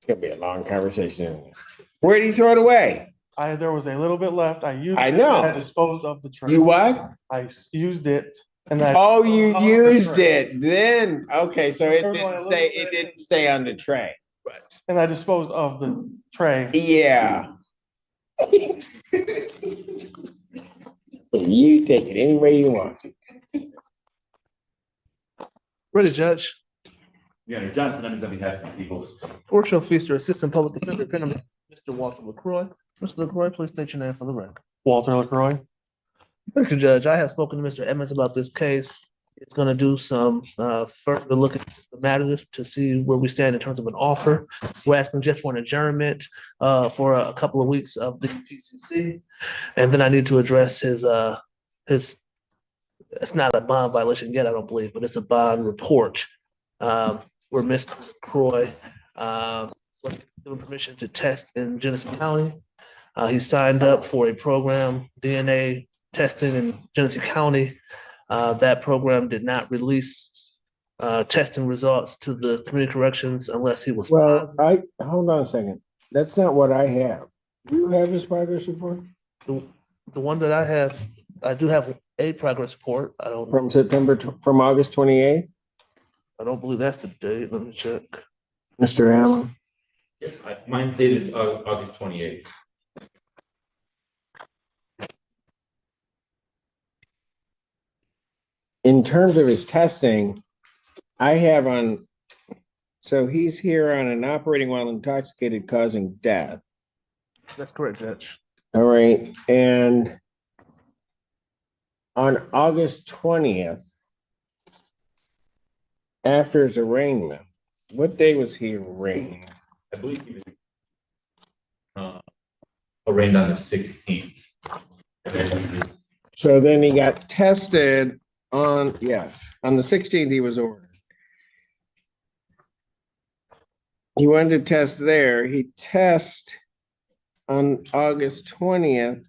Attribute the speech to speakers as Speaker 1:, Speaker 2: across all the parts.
Speaker 1: It's gonna be a long conversation. Where did he throw it away?
Speaker 2: There was a little bit left. I used
Speaker 1: I
Speaker 2: it,
Speaker 1: know.
Speaker 2: I disposed of the tray.
Speaker 1: You what?
Speaker 2: Used it and then
Speaker 1: Oh, you
Speaker 2: disposed of the
Speaker 1: used
Speaker 2: tray.
Speaker 1: it then. Okay, so it
Speaker 2: There was only a
Speaker 1: didn't
Speaker 2: little
Speaker 1: stay,
Speaker 2: bit.
Speaker 1: it didn't stay on the tray. Right.
Speaker 2: And I disposed of the tray.
Speaker 1: Yeah. You take it any way you want.
Speaker 3: Ready, Judge.
Speaker 4: Yeah, Jonathan, I'm gonna be happy people.
Speaker 3: Court shall feature Assistant Public Defender, Penalty, Mr. Walter LaCroix. Mr. LaCroix, please state your name for the record.
Speaker 2: Walter LaCroix.
Speaker 3: Thank you, Judge. I have spoken to Mr. Evans about this case. It's going to do some further look at the matter to see where we stand in terms of an offer. We're asking just for an adjournment for a couple of weeks of the PCC. And then I need to address his, it's not a bond violation yet, I don't believe, but it's a bond report where Mr. LaCroix given permission to test in Genesee County. He signed up for a program, DNA testing in Genesee County. That program did not release testing results to the community corrections unless he was
Speaker 1: Well,
Speaker 3: positive.
Speaker 1: hold on a second. That's not what I have. Do you have his progress report?
Speaker 3: The one that I have, I do have a progress report.
Speaker 1: From from August 28th?
Speaker 3: I don't believe that's the date. Let me check.
Speaker 1: Mr. Allen?
Speaker 4: Mine dated August 28th.
Speaker 1: In terms of his testing, I have on, so he's here on an operating while intoxicated causing death.
Speaker 3: That's correct, Judge.
Speaker 1: All right, and on August 20th, after his arraignment, what day was he arraigned?
Speaker 4: I believe he was arraigned on the 16th. And then
Speaker 1: So then he got tested on, yes, on the 16th he was ordered. He wanted to test there. He tests on August 20th.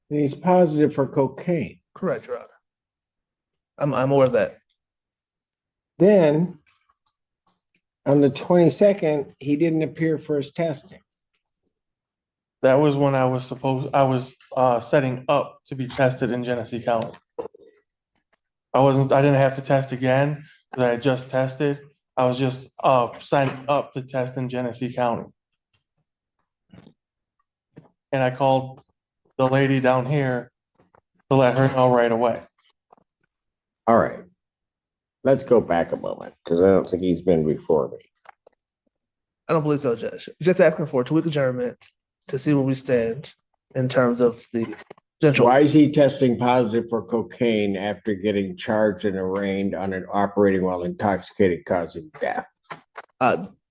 Speaker 1: And he's positive for cocaine.
Speaker 3: Correct, Your Honor. I'm aware of that.
Speaker 1: Then on the 22nd, he didn't appear for his testing.
Speaker 2: That was when I was setting up to be tested in Genesee County. I didn't have to test again because I had just tested. I was just signing up to test in Genesee County. And I called the lady down here to let her know right away.
Speaker 1: All right. Let's go back a moment because I don't think he's been before me.
Speaker 3: I don't believe so, Judge. Just asking for a 2-week adjournment to see where we stand in terms of the potential.
Speaker 1: Why is he testing positive for cocaine after getting charged and arraigned on an operating while intoxicated causing death?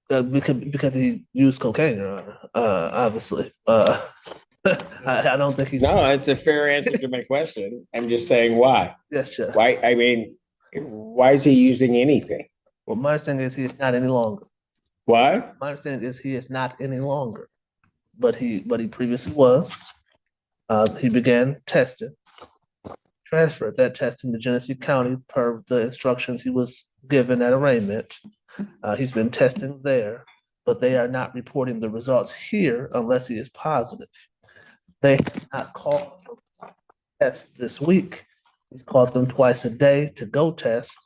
Speaker 3: Because he used cocaine, Your Honor. Obviously. I don't think he's.
Speaker 1: No, it's a fair answer to my question. I'm just saying why.
Speaker 3: Yes, Judge.
Speaker 1: Why? I mean, why is he using anything?
Speaker 3: Well, my understanding is he is not any longer.
Speaker 1: What?
Speaker 3: My understanding is he is not any longer, but he previously was. He began testing, transferred that testing to Genesee County per the instructions he was given at arraignment. He's been testing there, but they are not reporting the results here unless he is positive. They have not called him to test this week. He's called them twice a day to go test.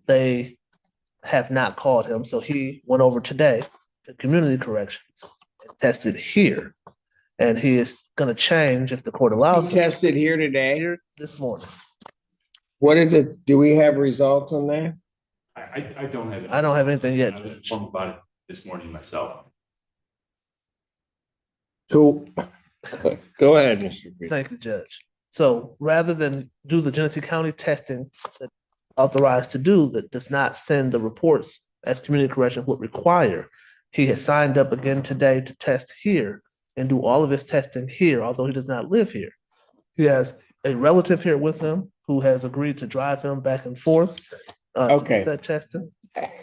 Speaker 3: They have not called him, so he went over today to community corrections and tested here. And he is going to change if the court allows
Speaker 1: He
Speaker 3: him
Speaker 1: tested here today.
Speaker 3: here this morning.
Speaker 1: What is it? Do we have results on that?
Speaker 4: I don't have it.
Speaker 3: I don't have anything yet,
Speaker 4: I was
Speaker 3: Judge.
Speaker 4: informed about it this morning myself.
Speaker 1: So, go ahead, Mr. Green.
Speaker 3: Thank you, Judge. So rather than do the Genesee County testing that authorized to do that does not send the reports as community corrections would require, he has signed up again today to test here and do all of his testing here, although he does not live here. He has a relative here with him who has agreed to drive him back and forth. To
Speaker 1: Okay.
Speaker 3: do that testing,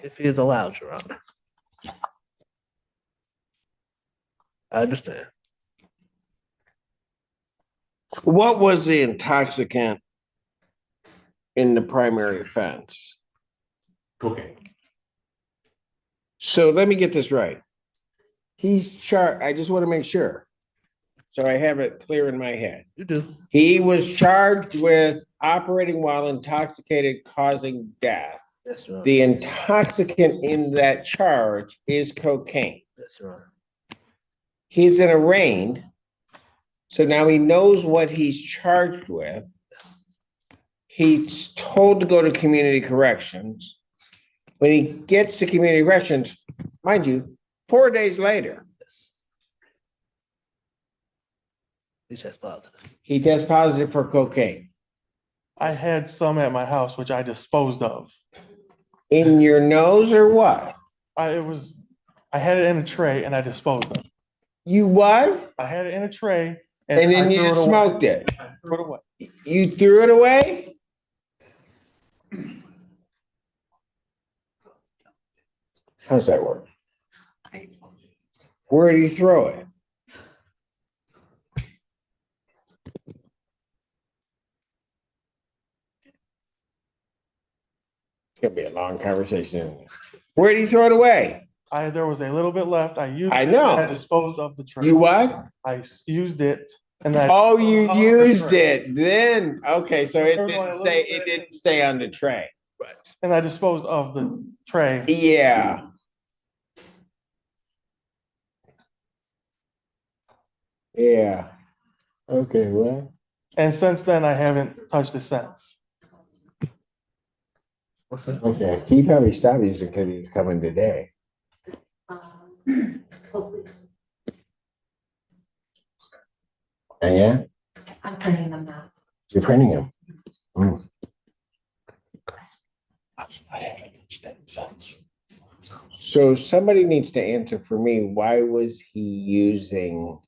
Speaker 3: if he is allowed, Your Honor. I understand.
Speaker 1: What was the intoxicant in the primary offense?
Speaker 4: Cocaine.
Speaker 1: So let me get this right. He's charged, I just want to make sure. So I have it clear in my head.
Speaker 3: You do.
Speaker 1: He was charged with operating while intoxicated, causing death.
Speaker 3: That's right.
Speaker 1: The intoxicant in that charge is cocaine.
Speaker 3: That's right.
Speaker 1: He's in arraigned. So now he knows what he's charged with. He's told to go to community corrections. When he gets to community corrections, mind you, 4 days later,
Speaker 3: He tests positive.
Speaker 1: he tests positive for cocaine.
Speaker 2: I had some at my house, which I disposed of.
Speaker 1: In your nose or what?
Speaker 2: I had it in a tray and I disposed of it.
Speaker 1: You what?
Speaker 2: I had it in a tray
Speaker 1: And then
Speaker 2: I
Speaker 1: you
Speaker 2: threw
Speaker 1: just
Speaker 2: it away.
Speaker 1: smoked it.
Speaker 2: I threw it away.
Speaker 1: You threw it away? How's that work? Where did you throw it? It's gonna be a long conversation. Where did you throw it away?
Speaker 2: There was a little bit left. I used
Speaker 1: I
Speaker 2: it.
Speaker 1: know.
Speaker 2: I disposed of the tray.
Speaker 1: You what?
Speaker 2: I used it and then.
Speaker 1: Oh, you
Speaker 2: Oh,
Speaker 1: used
Speaker 2: tray.
Speaker 1: it then. Okay, so it
Speaker 2: There was only a
Speaker 1: didn't
Speaker 2: little
Speaker 1: stay,
Speaker 2: bit.
Speaker 1: it didn't stay on the tray.
Speaker 3: Right.
Speaker 2: And I disposed of the tray.
Speaker 1: Yeah. Yeah. Okay, well.
Speaker 2: And since then, I haven't touched it since.
Speaker 3: What's that?
Speaker 1: Okay, he probably stopped using because he's coming today. And yeah,
Speaker 5: I'm printing them now.
Speaker 1: you're printing him.
Speaker 2: I haven't touched it since.
Speaker 1: So somebody needs to answer for me, why was he using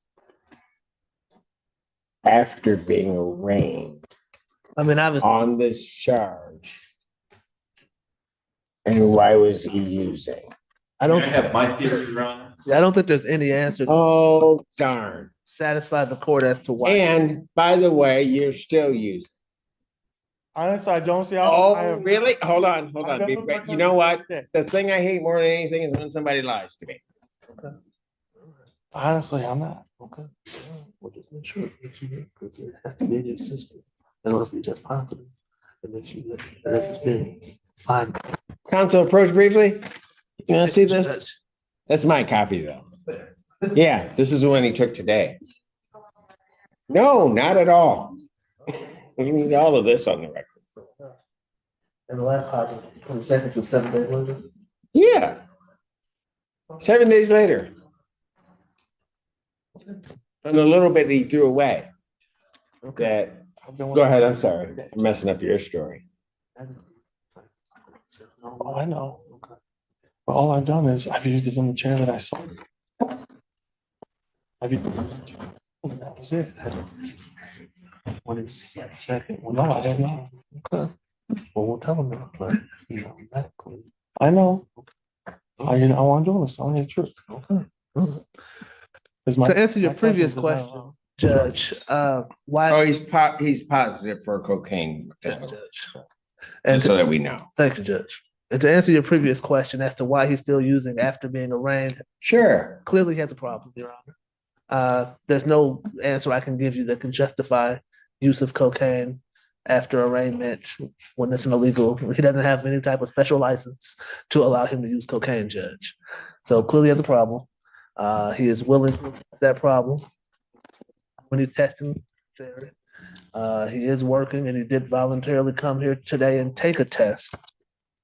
Speaker 1: after being arraigned
Speaker 3: I mean, obviously,
Speaker 1: on this charge? And why was he using?
Speaker 3: I
Speaker 4: I
Speaker 3: don't.
Speaker 4: have my theory, Your Honor.
Speaker 3: I don't think there's any answer to
Speaker 1: Oh, darn.
Speaker 3: satisfy the court as to why.
Speaker 1: And by the way, you're still using.
Speaker 2: Honestly, I don't see how.
Speaker 1: Oh,
Speaker 2: I have-
Speaker 1: really? Hold on.
Speaker 2: I've never
Speaker 1: Be-
Speaker 2: met
Speaker 1: You know what?
Speaker 2: that.
Speaker 1: The thing I hate more than anything is when somebody lies to me.
Speaker 2: Honestly, I'm not.
Speaker 3: Okay. Well, just make sure that you, because it has to be in your system in order for you to test positive. And if you, that it's been fine.
Speaker 1: Counsel, approach briefly. You want to see this? That's my copy though. Yeah, this is the one he took today. No, not at all. You need all of this on the record.
Speaker 3: And the last positive, 22nd to 7 days later.
Speaker 1: Yeah. 7 days later. And a little bit he threw away. That, go ahead, I'm sorry, I'm messing up your story.
Speaker 2: Oh, I know. But all I've done is I've used it in the chair that I sold. I've used it in the chair. And that was it.
Speaker 3: When it's second.
Speaker 2: No, I have not.
Speaker 3: Okay. Well, we'll tell them that, but, you know, medically.
Speaker 2: I know. I want to do this. I want the truth.
Speaker 3: Okay.
Speaker 2: 'Cause my-
Speaker 3: To answer your
Speaker 2: my
Speaker 3: previous
Speaker 2: conscience is not
Speaker 3: question,
Speaker 2: wrong.
Speaker 3: Judge, why?
Speaker 1: Oh, he's positive for cocaine.
Speaker 3: Judge. And
Speaker 1: Just so that we know.
Speaker 3: thank you, Judge. And to answer your previous question as to why he's still using after being arraigned,
Speaker 1: Sure.
Speaker 3: clearly he has a problem, Your Honor. There's no answer I can give you that can justify use of cocaine after arraignment when it's an illegal. He doesn't have any type of special license to allow him to use cocaine, Judge. So clearly he has a problem. He is willing to fix that problem when you test him there. He is working and he did voluntarily come here today and take a test.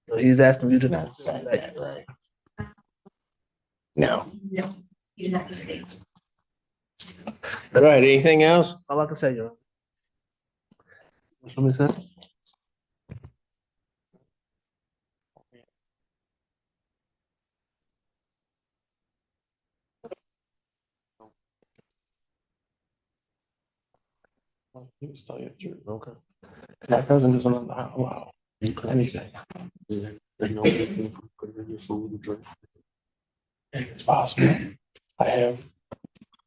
Speaker 3: So he's asking you to
Speaker 1: Not saying that, right? No.
Speaker 5: No, you didn't have to state.
Speaker 1: Right, anything else?
Speaker 3: All I can say, Your Honor. What you want me to say?
Speaker 2: He was telling you the truth.
Speaker 3: Okay.
Speaker 2: My cousin doesn't allow anything.
Speaker 3: There's no put it in your food or drink.
Speaker 2: It's possible. I have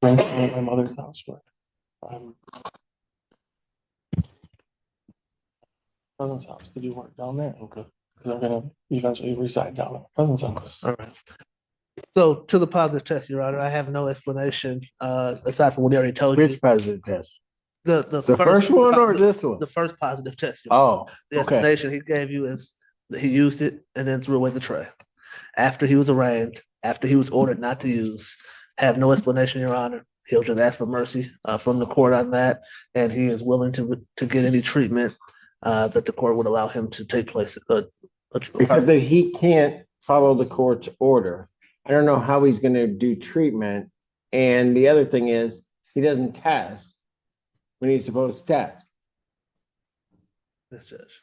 Speaker 2: friends at my mother's house, but cousin's house to do work down there.
Speaker 3: Okay.
Speaker 2: Because I'm gonna eventually reside down at my cousin's house.
Speaker 3: All right. So to the positive test, Your Honor, I have no explanation, aside from what he already told you.
Speaker 1: Which positive test?
Speaker 3: The
Speaker 1: first one or this one?
Speaker 3: The first positive test. Your Honor.
Speaker 1: Oh,
Speaker 3: The
Speaker 1: okay.
Speaker 3: explanation he gave you is that he used it and then threw away the tray. After he was arraigned, after he was ordered not to use, have no explanation, Your Honor. He'll just ask for mercy from the court on that, and he is willing to get any treatment that the court would allow him to take place.
Speaker 1: Except that he can't follow the court's order. I don't know how he's gonna do treatment. And the other thing is, he doesn't test when he's supposed to test.
Speaker 3: Yes, Judge.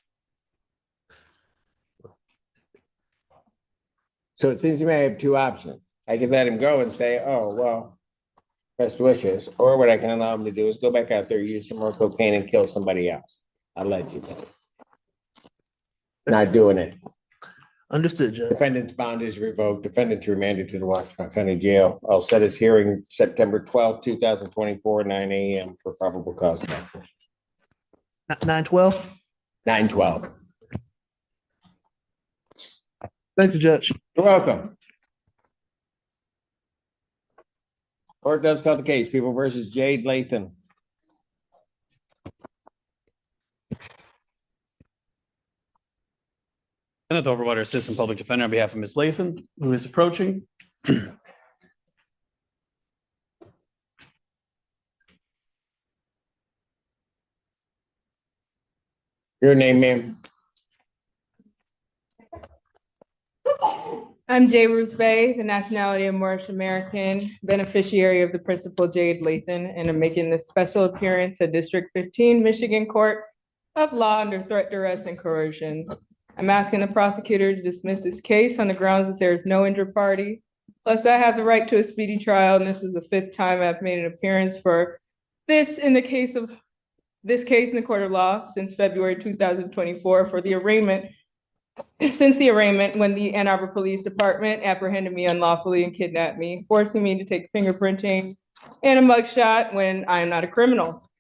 Speaker 1: So it seems to me I have two options. I can let him go and say, oh, well, best wishes. Or what I can allow him to do is go back out there, use some more cocaine and kill somebody else. I'll let you know. Not doing it.
Speaker 3: Understood, Judge.
Speaker 1: Defendant's bond is revoked. Defendant remanded to the Washington County Jail. I'll set his hearing September 12th, 2024, 9 a.m. for probable cause.
Speaker 3: 9/12.
Speaker 1: 9/12.
Speaker 3: Thank you, Judge.
Speaker 1: You're welcome. Court does call the case. People versus Jade Lathan.
Speaker 6: Kenneth Overwater, Assistant Public Defender on behalf of Ms. Lathan, who is approaching.
Speaker 1: Your name, ma'am?
Speaker 7: I'm J. Ruth Bay, the nationality of Moorish American, beneficiary of the principal Jade Lathan, and I'm making this special appearance at District 15, Michigan Court of Law under threat, duress, and coercion. I'm asking the prosecutor to dismiss this case on the grounds that there is no injured party. Plus, I have the right to a speedy trial, and this is the 5th time I've made an appearance for this in the case in the court of law since February 2024 for the arraignment. Since the arraignment, when the Ann Arbor Police Department apprehended me unlawfully and kidnapped me, forcing me to take fingerprinting and a mugshot when I am not a criminal.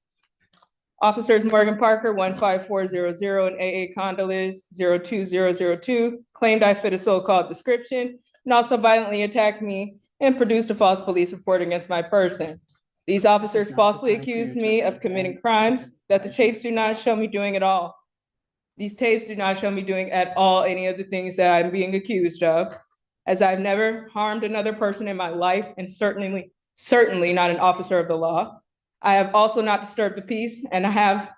Speaker 7: Officers Morgan Parker, 15400, and AA Condolis, 02002, claimed I fit a so-called description and also violently attacked me and produced a false police report against my person. These officers falsely accused me of committing crimes that the tapes do not show me doing at all. These tapes do not show me doing at all any of the things that I'm being accused of, as I've never harmed another person in my life and certainly not an officer of the law. I have also not disturbed the peace, and I have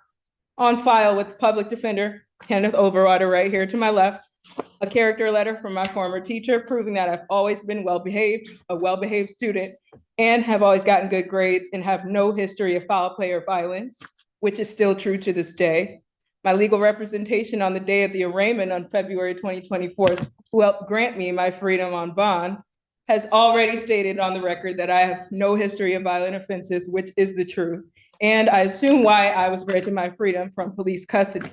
Speaker 7: on file with public defender Kenneth Overwater right here to my left, a character letter from my former teacher proving that I've always been well-behaved, a well-behaved student, and have always gotten good grades and have no history of foul play or violence, which is still true to this day. My legal representation on the day of the arraignment on February 2024, who helped grant me my freedom on bond, has already stated on the record that I have no history of violent offenses, which is the truth. And I assume why I was granted my freedom from police custody.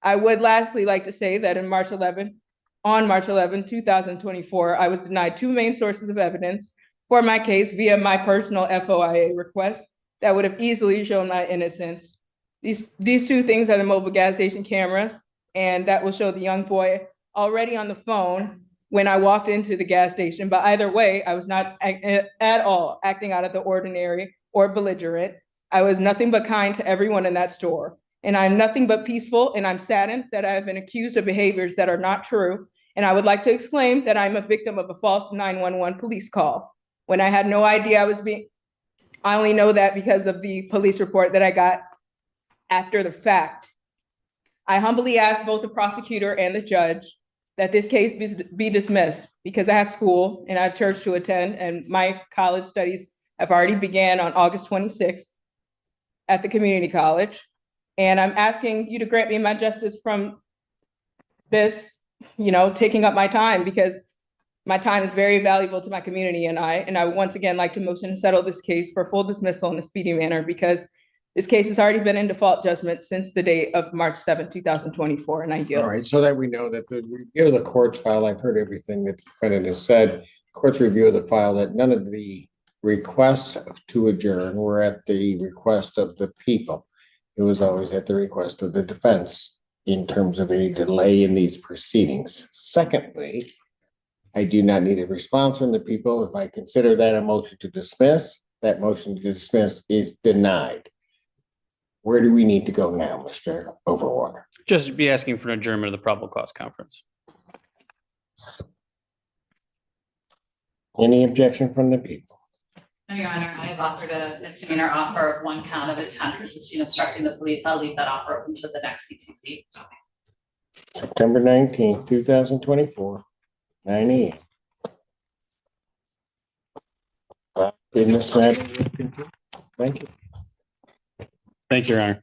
Speaker 7: I would lastly like to say that on March 11, 2024, I was denied 2 main sources of evidence for my case via my personal FOIA request that would have easily shown my innocence. These 2 things are the mobile gas station cameras, and that will show the young boy already on the phone when I walked into the gas station. But either way, I was not at all acting out of the ordinary or belligerent. I was nothing but kind to everyone in that store. And I'm nothing but peaceful, and I'm saddened that I have been accused of behaviors that are not true. And I would like to exclaim that I'm a victim of a false 911 police call when I had no idea I only know that because of the police report that I got after the fact. I humbly ask both the prosecutor and the judge that this case be dismissed because I have school and I have church to attend, and my college studies have already began on August 26th at the community college. And I'm asking you to grant me my justice from this, taking up my time, because my time is very valuable to my community, and I would once again like to motion to settle this case for full dismissal in a speedy manner, because this case has already been in default judgment since the date of March 7, 2024, and I yield.
Speaker 1: All right, so that we know that the review of the court's file, I've heard everything that the defendant has said. Court's review of the file, that none of the requests to adjourn were at the request of the people. It was always at the request of the defense in terms of any delay in these proceedings. Secondly, I do not need a response from the people. If I consider that a motion to dismiss, that motion to dismiss is denied. Where do we need to go now, Mr. Overwater?
Speaker 6: Just be asking for an adjournment of the probable cause conference.
Speaker 1: Any objection from the people?
Speaker 8: No, Your Honor, I have offered a misdemeanor offer of 1 count of intent resisting obstructing the police. I'll leave that offer open to the next CCC.
Speaker 1: September 19th, 2024, 9 a.m. In this matter, thank you.
Speaker 6: Thank you, Your Honor.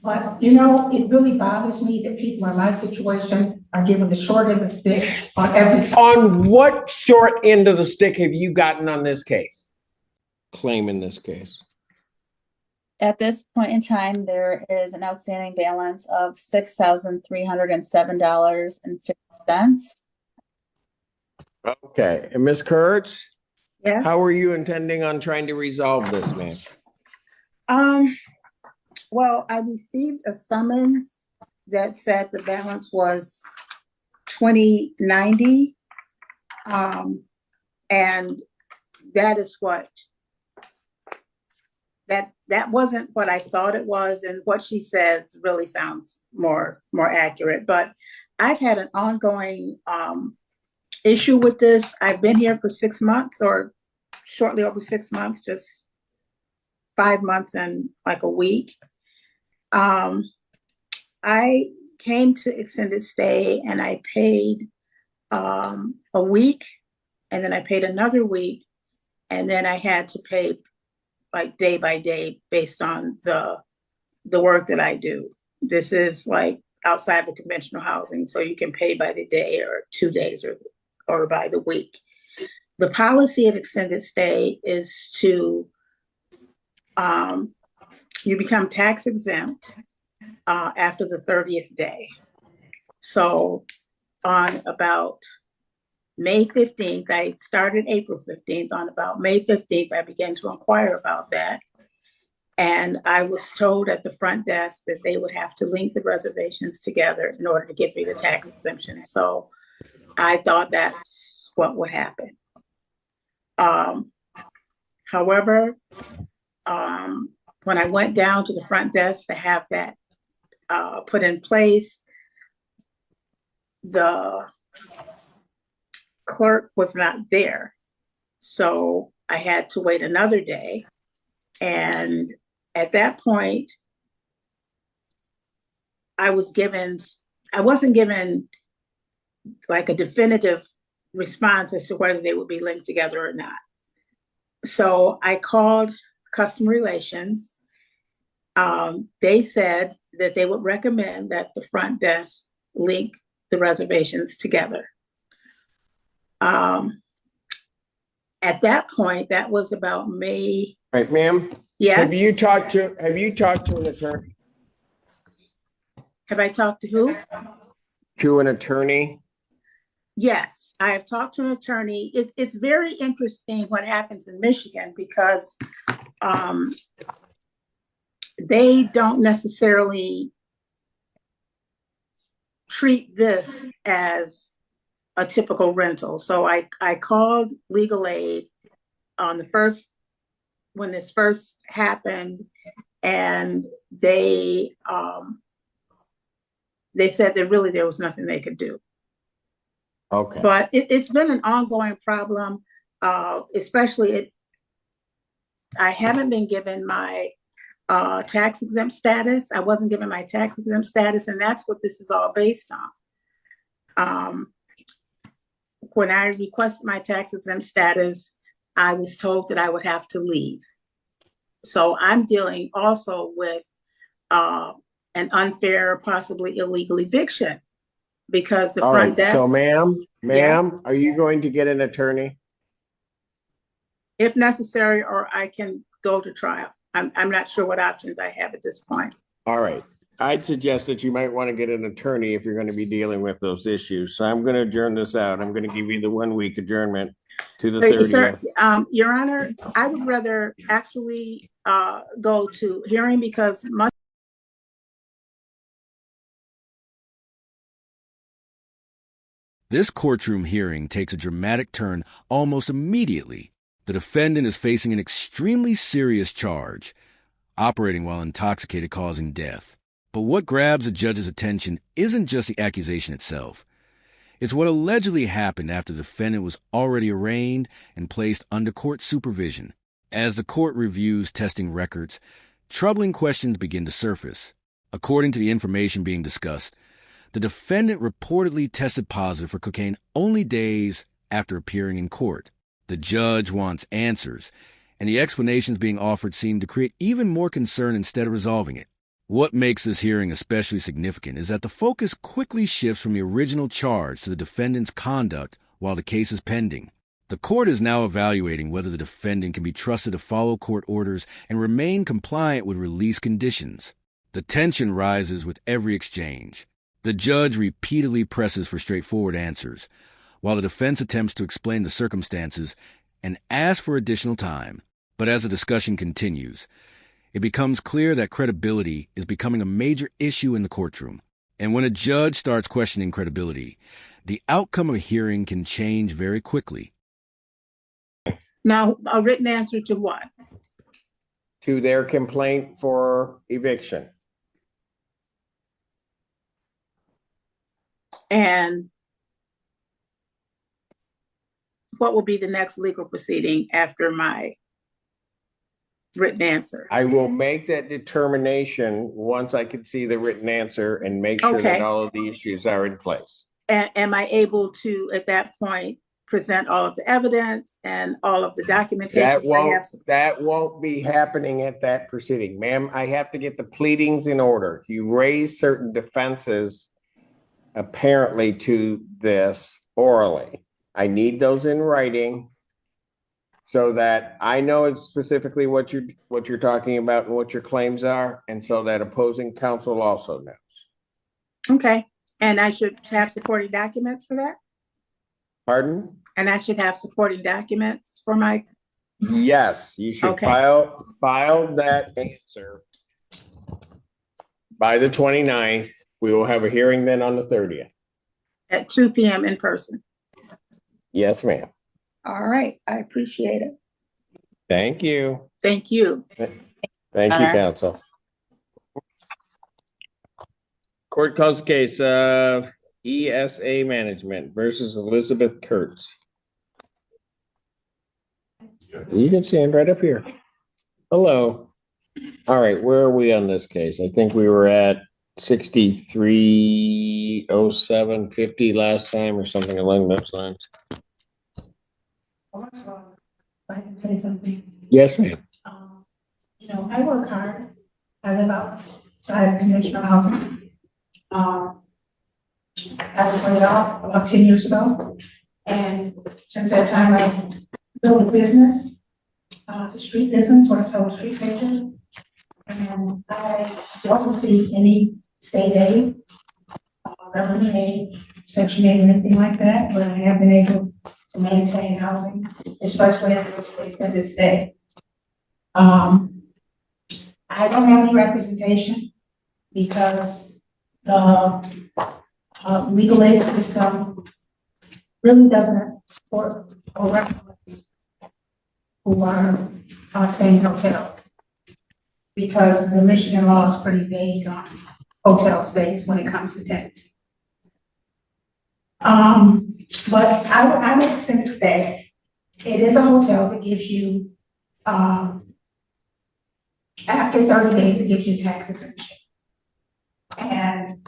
Speaker 9: But, you know, it really bothers me that people in my situation are given the short end of the stick on every.
Speaker 1: On what short end of the stick have you gotten on this case? Claim in this case.
Speaker 10: At this point in time, there is an outstanding balance of $6,307.50.
Speaker 1: Okay, and Ms. Kurtz,
Speaker 9: Yes.
Speaker 1: how are you intending on trying to resolve this, ma'am?
Speaker 9: Well, I received a summons that said the balance was 2090. And that is what that wasn't what I thought it was, and what she says really sounds more accurate. But I've had an ongoing issue with this. I've been here for 6 months, or shortly over 6 months, just 5 months and like a week. I came to extended stay and I paid a week, and then I paid another week, and then I had to pay like day by day based on the work that I do. This is like outside of conventional housing, so you can pay by the day or 2 days or by the week. The policy of extended stay is to you become tax exempt after the 30th day. So on about May 15th, I started April 15th. On about May 15th, I began to inquire about that. And I was told at the front desk that they would have to link the reservations together in order to give me the tax exemption. So I thought that's what would happen. However, when I went down to the front desk to have that put in place, the clerk was not there. So I had to wait another day. And at that point, I wasn't given like a definitive response as to whether they would be linked together or not. So I called customer relations. They said that they would recommend that the front desk link the reservations together. At that point, that was about May.
Speaker 1: Right, ma'am?
Speaker 9: Yes.
Speaker 1: Have you talked to an attorney?
Speaker 9: Have I talked to who?
Speaker 1: To an attorney?
Speaker 9: Yes, I have talked to an attorney. It's very interesting what happens in Michigan, because they don't necessarily treat this as a typical rental. So I called legal aid on when this first happened, and they said that really there was nothing they could do.
Speaker 1: Okay.
Speaker 9: But it's been an ongoing problem, especially I haven't been given my tax exempt status. I wasn't given my tax exempt status, and that's what this is all based on. When I requested my tax exempt status, I was told that I would have to leave. So I'm dealing also with an unfair, possibly illegal eviction, because the
Speaker 1: All
Speaker 9: front
Speaker 1: right.
Speaker 9: desk.
Speaker 1: So ma'am,
Speaker 9: Yes.
Speaker 1: are you going to get an attorney?
Speaker 9: If necessary, or I can go to trial. I'm not sure what options I have at this point.
Speaker 1: All right. I'd suggest that you might want to get an attorney if you're going to be dealing with those issues. So I'm going to adjourn this out. I'm going to give you the 1 week adjournment to the 30th.
Speaker 9: Sir, Your Honor, I would rather actually go to hearing, because much
Speaker 11: This courtroom hearing takes a dramatic turn almost immediately. The defendant is facing an extremely serious charge, operating while intoxicated causing death. But what grabs a judge's attention isn't just the accusation itself. It's what allegedly happened after the defendant was already arraigned and placed under court supervision. As the court reviews testing records, troubling questions begin to surface. According to the information being discussed, the defendant reportedly tested positive for cocaine only days after appearing in court. The judge wants answers, and the explanations being offered seem to create even more concern instead of resolving it. What makes this hearing especially significant is that the focus quickly shifts from the original charge to the defendant's conduct while the case is pending. The court is now evaluating whether the defendant can be trusted to follow court orders and remain compliant with release conditions. The tension rises with every exchange. The judge repeatedly presses for straightforward answers, while the defense attempts to explain the circumstances and ask for additional time. But as the discussion continues, it becomes clear that credibility is becoming a major issue in the courtroom. And when a judge starts questioning credibility, the outcome of a hearing can change very quickly.
Speaker 9: Now, a written answer to what?
Speaker 1: To their complaint for eviction.
Speaker 9: And what will be the next legal proceeding after my written answer?
Speaker 1: I will make that determination once I can see the written answer and make sure that
Speaker 9: Okay.
Speaker 1: all of the issues are in place.
Speaker 9: Am I able to, at that point, present all of the evidence and all of the documentation?
Speaker 1: That won't be happening at that proceeding. Ma'am, I have to get the pleadings in order. You raised certain defenses apparently to this orally. I need those in writing so that I know it's specifically what you're talking about and what your claims are, and so that opposing counsel also knows.
Speaker 9: Okay, and I should have supporting documents for that?
Speaker 1: Pardon?
Speaker 9: And I should have supporting documents for my,
Speaker 1: Yes, you should
Speaker 9: Okay.
Speaker 1: file that answer by the 29th. We will have a hearing then on the 30th.
Speaker 9: at 2 p.m. in person.
Speaker 1: Yes, ma'am.
Speaker 9: All right, I appreciate it.
Speaker 1: Thank you.
Speaker 9: Thank you.
Speaker 1: Thank you, counsel. Court calls the case of ESA Management versus Elizabeth Kurtz. You can stand right up here. Hello. All right, where are we on this case? I think we were at 630750 last time or something along those lines.
Speaker 12: I can say something.
Speaker 1: Yes, ma'am.
Speaker 12: I work hard. I live outside of conventional housing. I was laid off about 10 years ago. And since that time, I built a business. It's a street business where I sell street pictures. And I don't receive any state aid, government aid, Section 8 or anything like that, but I have been able to maintain housing, especially after the extended stay. I don't have any representation because the legal aid system really doesn't support or represent who are staying in hotels, because the Michigan law is pretty vague on hotel stays when it comes to tenants. But I would extend a stay. It is a hotel that gives you, after 30 days, it gives you tax exemption. And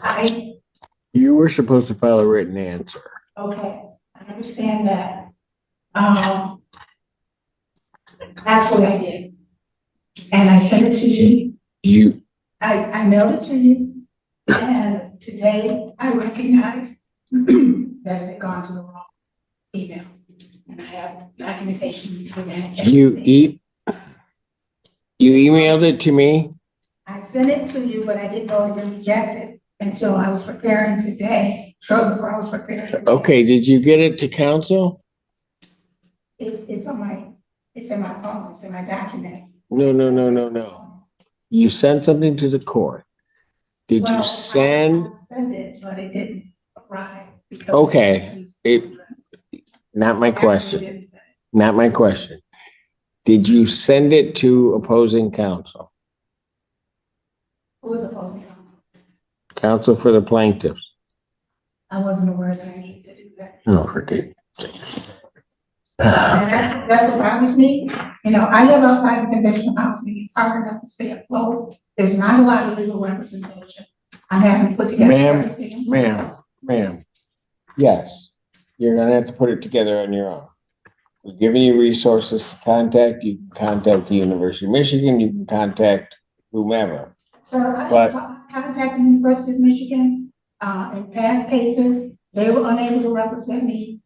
Speaker 1: You were supposed to file a written answer.
Speaker 12: okay, I understand that. Actually, I did. And I sent it to you. I mailed it to you. And today I recognize that it had gone to the wrong email. And I have documentation for that.
Speaker 1: You emailed it to me?
Speaker 12: I sent it to you, but I didn't know it was rejected until I was preparing today, shortly before I was preparing today.
Speaker 1: Okay, did you get it to counsel?
Speaker 12: It's in my phone, it's in my documents.
Speaker 1: No. You sent something to the court. Did
Speaker 12: Well,
Speaker 1: you send?
Speaker 12: I sent it, but it didn't arrive. because-
Speaker 1: Okay, not my question, not my question. Did you send it to opposing counsel?
Speaker 12: Who was opposing counsel?
Speaker 1: Counsel for the plaintiffs?
Speaker 12: I wasn't aware that I needed to do that.
Speaker 1: No, forget.
Speaker 12: And that's what bothers me. You know, I live outside of conventional housing. It's hard enough to stay afloat. There's not a lot of legal representation. I haven't put together. everything.
Speaker 1: Ma'am. Yes, you're gonna have to put it together on your own. We're giving you resources to contact. You can contact the University of Michigan, you can contact whomever.
Speaker 12: Sir, I
Speaker 1: But-
Speaker 12: contacted the University of Michigan, in past cases. They were unable to represent me,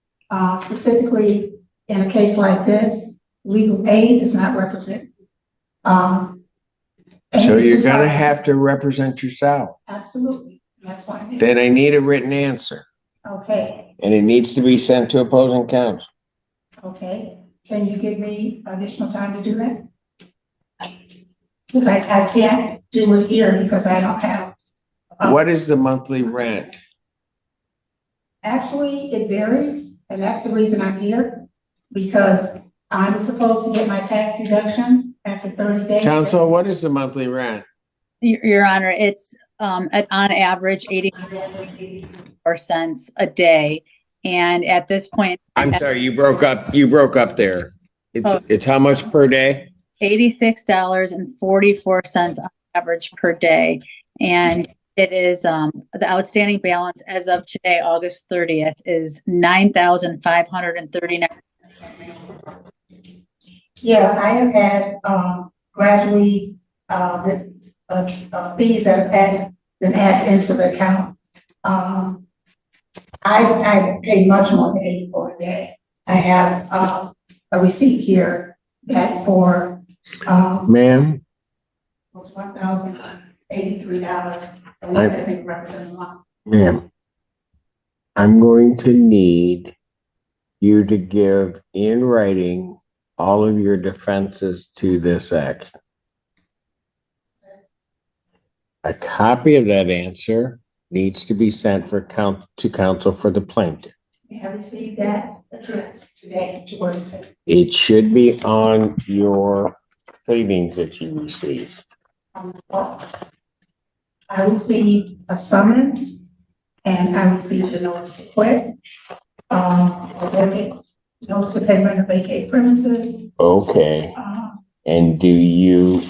Speaker 12: specifically in a case like this. Legal aid is not represented. And
Speaker 1: So
Speaker 12: it's
Speaker 1: you're
Speaker 12: just
Speaker 1: gonna
Speaker 12: hard-
Speaker 1: have to represent yourself.
Speaker 12: Absolutely, that's why I'm here.
Speaker 1: Then I need a written answer,
Speaker 12: Okay,
Speaker 1: and it needs to be sent to opposing counsel.
Speaker 12: okay. Can you give me additional time to do that? Because I can't do it here because I don't have.
Speaker 1: What is the monthly rent?
Speaker 12: Actually, it varies, and that's the reason I'm here, because I'm supposed to get my tax deduction after 30 days.
Speaker 1: Counsel, what is the monthly rent?
Speaker 10: Your Honor, it's on average 84 cents a day. And at this point,
Speaker 1: I'm sorry, you broke up there. It's how much per day?
Speaker 10: $86.44 on average per day. And it is the outstanding balance as of today, August 30th, is $9,539.
Speaker 12: Yeah, I have had, gradually, the fees that have been added into the account. I pay much more than 84 a day. I have, a receipt here that for,
Speaker 1: Ma'am,
Speaker 12: was $1,083, and that doesn't represent a lot.
Speaker 1: ma'am, I'm going to need you to give in writing all of your defenses to this action. A copy of that answer needs to be sent to counsel for the plaintiff.
Speaker 12: I have received that address today to work with.
Speaker 1: It should be on your pleadings that you received.
Speaker 12: I received a summons and I received a notice to quit. Notice to payment of vacate premises.
Speaker 1: Okay, and do you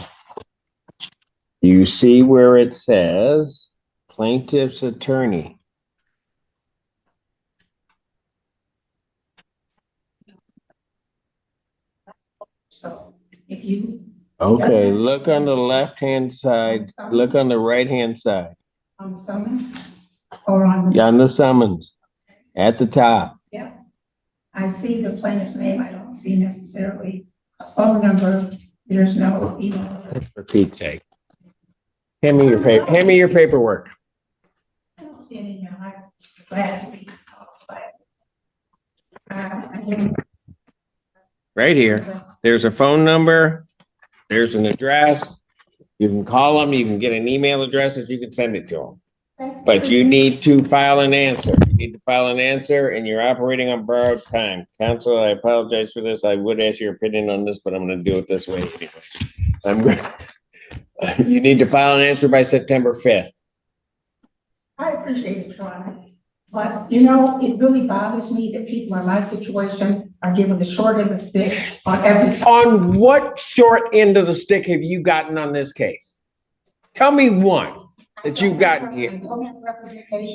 Speaker 1: see where it says plaintiff's attorney?
Speaker 12: So if you.
Speaker 1: Okay, look on the left-hand side, look on the right-hand side,
Speaker 12: On the summons or on the.
Speaker 1: on the summons, at the top.
Speaker 12: Yeah. I see the plaintiff's name. I don't see necessarily a phone number. There's no email.
Speaker 1: For Pete's sake. Hand me your paperwork.
Speaker 12: I don't see any email. I'm glad to be. I think
Speaker 1: Right here. There's a phone number. There's an address. You can call them. You can get an email address that you can send it to them. But you need to file an answer. You need to file an answer and you're operating on borrowed time. Counsel, I apologize for this. I would ask your opinion on this, but I'm gonna do it this way anyway. You need to file an answer by September 5th.
Speaker 12: I appreciate it, Sean. But you know, it really bothers me that people in my situation are given the short end of the stick on every.
Speaker 1: On what short end of the stick have you gotten on this case? Tell me one that you've gotten here.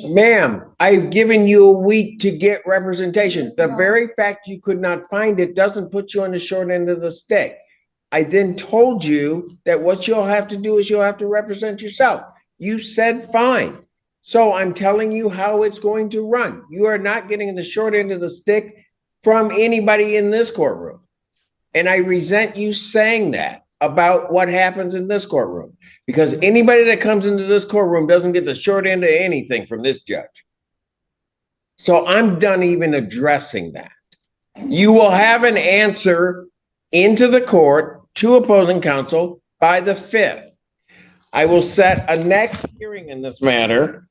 Speaker 1: Ma'am, I've given you a week to get representation. The very fact you could not find it doesn't put you on the short end of the stick. I then told you that what you'll have to do is you'll have to represent yourself. You said fine. So I'm telling you how it's going to run. You are not getting the short end of the stick from anybody in this courtroom. And I resent you saying that about what happens in this courtroom, because anybody that comes into this courtroom doesn't get the short end of anything from this judge. So I'm done even addressing that. You will have an answer into the court to opposing counsel by the 5th. I will set a next hearing in this matter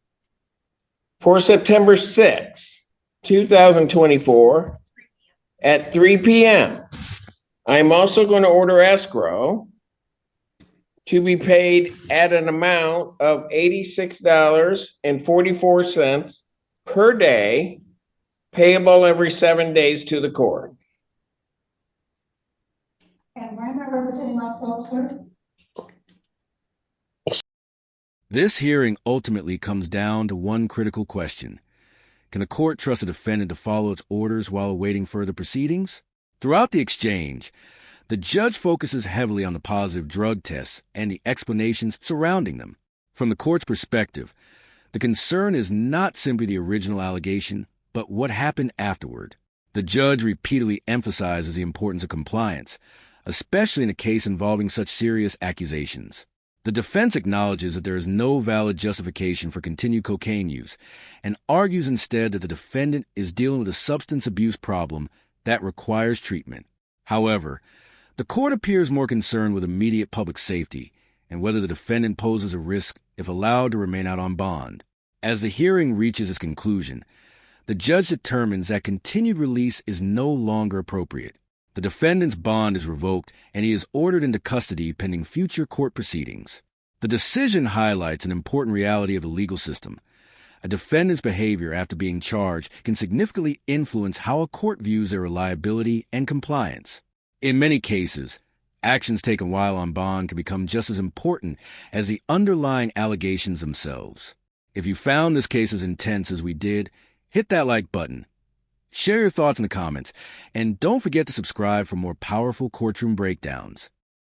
Speaker 1: for September 6, 2024 at 3 p.m. I'm also going to order escrow to be paid at an amount of $86.44 per day, payable every 7 days to the court.
Speaker 12: And why am I representing myself, sir?
Speaker 11: This hearing ultimately comes down to one critical question. Can the court trust a defendant to follow its orders while awaiting further proceedings? Throughout the exchange, the judge focuses heavily on the positive drug tests and the explanations surrounding them. From the court's perspective, the concern is not simply the original allegation, but what happened afterward. The judge repeatedly emphasizes the importance of compliance, especially in a case involving such serious accusations. The defense acknowledges that there is no valid justification for continued cocaine use and argues instead that the defendant is dealing with a substance abuse problem that requires treatment. However, the court appears more concerned with immediate public safety and whether the defendant poses a risk if allowed to remain out on bond. As the hearing reaches its conclusion, the judge determines that continued release is no longer appropriate. The defendant's bond is revoked and he is ordered into custody pending future court proceedings. The decision highlights an important reality of the legal system. A defendant's behavior after being charged can significantly influence how a court views their reliability and compliance. In many cases, actions taken while on bond can become just as important as the underlying allegations themselves. If you found this case as intense as we did, hit that like button. Share your thoughts in the comments, and don't forget to subscribe for more powerful courtroom breakdowns.